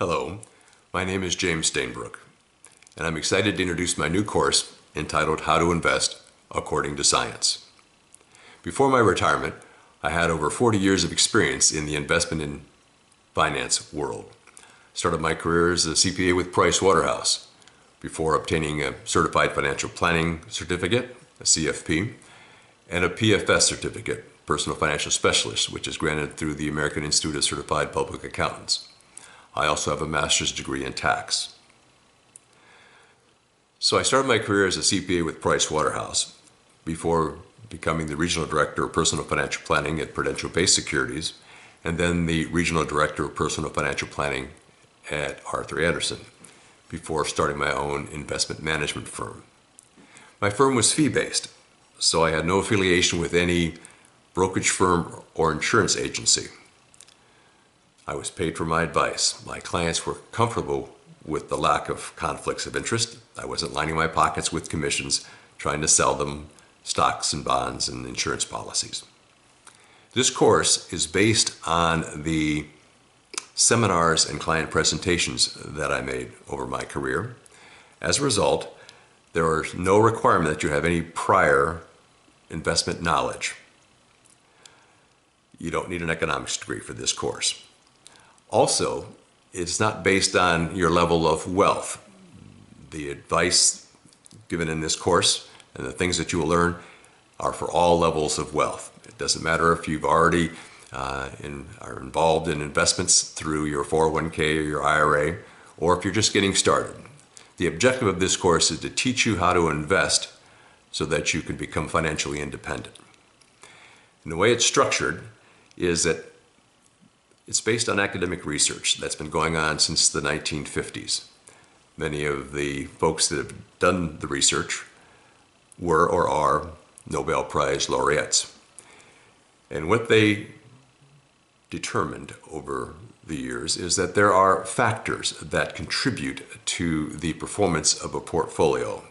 Hello, my name is James Stainbrook, and I'm excited to introduce my new course entitled How to Invest According to Science. Before my retirement, I had over 40 years of experience in the investment and finance world. Started my career as a CPA with Price Waterhouse before obtaining a Certified Financial Planning Certificate, a CFP, and a PFS certificate, Personal Financial Specialist, which is granted through the American Institute of Certified Public Accountants. I also have a master's degree in tax. So I started my career as a CPA with Price Waterhouse before becoming the Regional Director of Personal Financial Planning at Prudential-Based Securities, and then the Regional Director of Personal Financial Planning at Arthur Andersen, before starting my own investment management firm. My firm was fee-based, so I had no affiliation with any brokerage firm or insurance agency. I was paid for my advice. My clients were comfortable with the lack of conflicts of interest. I wasn't lining my pockets with commissions trying to sell them stocks and bonds and insurance policies. This course is based on the seminars and client presentations that I made over my career. As a result, there is no requirement that you have any prior investment knowledge. You don't need an economics degree for this course. Also, it's not based on your level of wealth. The advice given in this course and the things that you will learn are for all levels of wealth. It doesn't matter if you've already are involved in investments through your 401k or your IRA, or if you're just getting started. The objective of this course is to teach you how to invest so that you can become financially independent. And the way it's structured is that it's based on academic research that's been going on since the 1950s. Many of the folks that have done the research were or are Nobel Prize laureates. And what they determined over the years is that there are factors that contribute to the performance of a portfolio.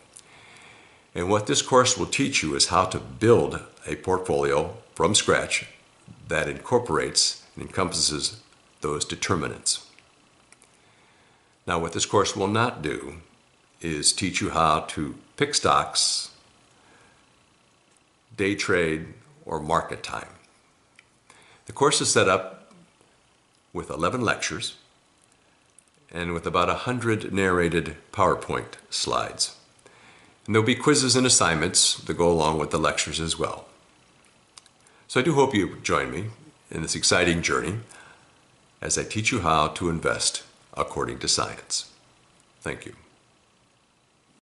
And what this course will teach you is how to build a portfolio from scratch that incorporates and encompasses those determinants. Now, what this course will not do is teach you how to pick stocks, day trade, or market time. The course is set up with 11 lectures and with about 100 narrated PowerPoint slides. And there'll be quizzes and assignments that go along with the lectures as well. So I do hope you join me in this exciting journey as I teach you how to invest according to science. Thank you.